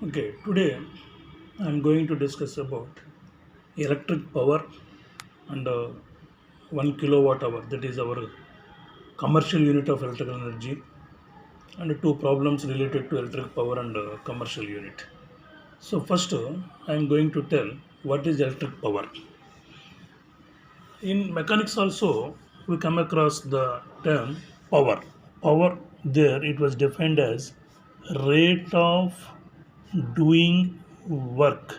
Okay, today I'm going to discuss about electric power and 1 kilowatt hour, that is our commercial unit of electrical energy, and two problems related to electric power and commercial unit. So, first, I'm going to tell what is electric power. In mechanics, also, we come across the term power. Power, there it was defined as rate of doing work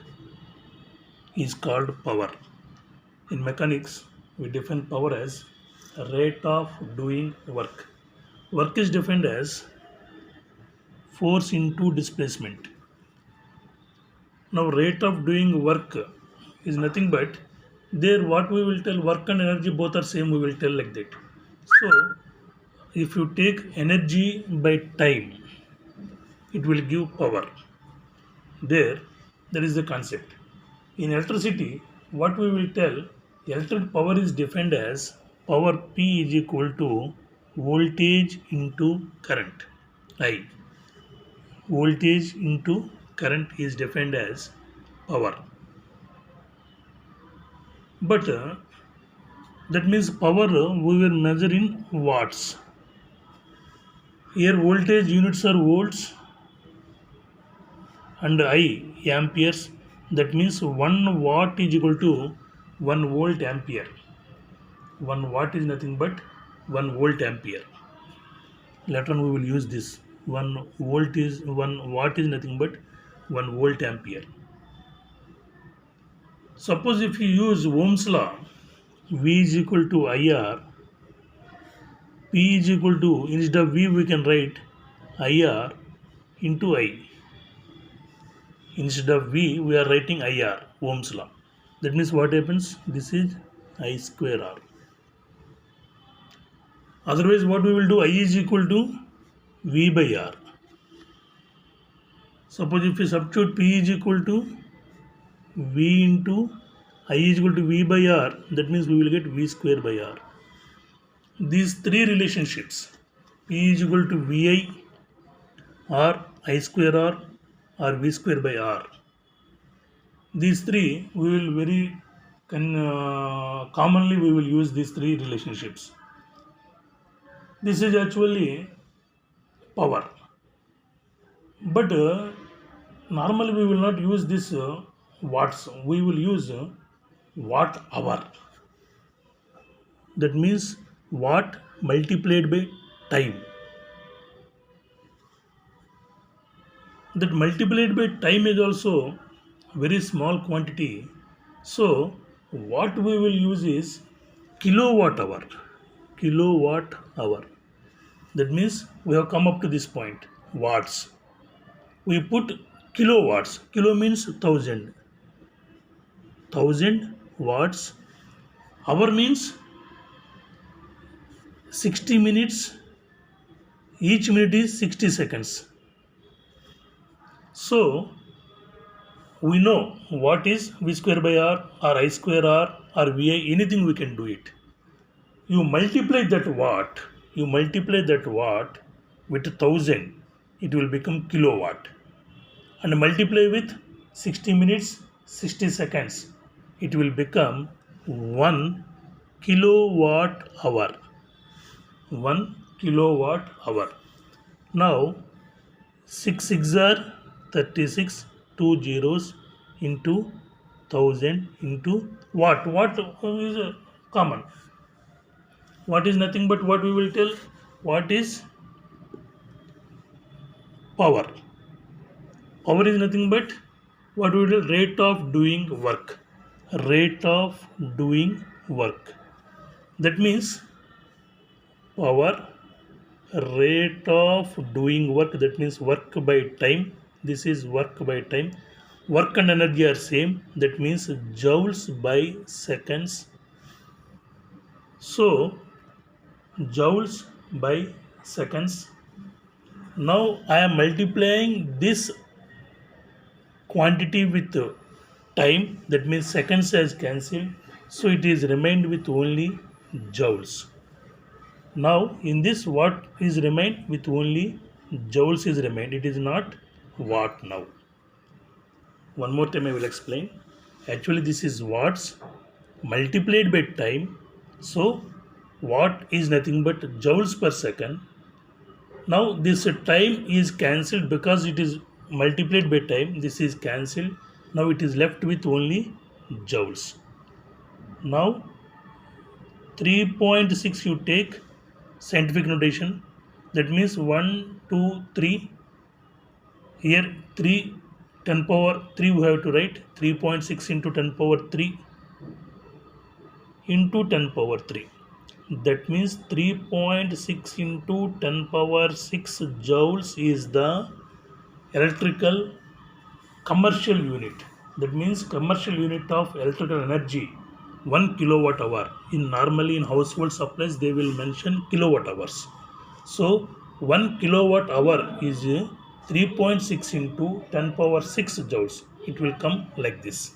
is called power. In mechanics, we define power as rate of doing work. Work is defined as force into displacement. Now, rate of doing work is nothing but there what we will tell work and energy both are same, we will tell like that. So, if you take energy by time, it will give power. There, that is the concept. In electricity, what we will tell electric power is defined as power P is equal to voltage into current. I. Voltage into current is defined as power. But that means power we will measure in watts. Here voltage units are volts and I amperes. That means 1 watt is equal to 1 volt ampere. 1 watt is nothing but 1 volt ampere. Later on we will use this. 1 watt is nothing but 1 volt ampere. Suppose if you use Ohm's law, V is equal to IR, P is equal to, instead of V we can write IR into I. Instead of V we are writing IR, Ohm's law. That means what happens? This is I square R. Otherwise what we will do, I is equal to V by R. Suppose if we substitute P is equal to V into I is equal to V by R, that means we will get V square by R. These three relationships, P is equal to VI or I square R or V square by R. These three we will commonly we will use these three relationships. This is actually power. But normally we will not use this watts, we will use watt hour. That means watt multiplied by time. That multiplied by time is also very small quantity. So what we will use is kilowatt hour. Kilowatt hour. That means we have come up to this point. Watts. We put kilowatts. Kilo means 1000. 1000 watts. Hour means 60 minutes. Each minute is 60 seconds. So we know what is V square by R or I square R or VI, anything we can do it. You multiply that watt with 1000, it will become kilowatt. And multiply with 60 minutes, 60 seconds, it will become 1 kilowatt hour. 1 kilowatt hour. Now 6 6 are 36, 2 zeros into 1000 into watt. Watt is common. What is nothing but what we will tell? What is power? Power is nothing but what we will tell? Rate of doing work. Rate of doing work. That means power rate of doing work, that means work by time. This is work by time. Work and energy are same, that means joules by seconds. So joules by seconds. Now I am multiplying this quantity with time, that means seconds has cancelled, so it is remained with only joules. Now in this what is remained with only joules is remained, it is not watt now. One more time I will explain. Actually this is watts multiplied by time. So watt is nothing but joules per second. Now this time is cancelled because it is multiplied by time. This is cancelled. Now it is left with only joules. Now 3.6 you take scientific notation. That means 1, 2, 3. Here 3 10 power 3 we have to write 3.6 into 10 power 3 into 10 power 3. That means 3.6 into 10 power 6 joules is the electrical commercial unit. That means commercial unit of electrical energy 1 kilowatt hour. In normally in household supplies they will mention kilowatt hours. So 1 kilowatt hour is 3.6 into 10 power 6 joules. It will come like this.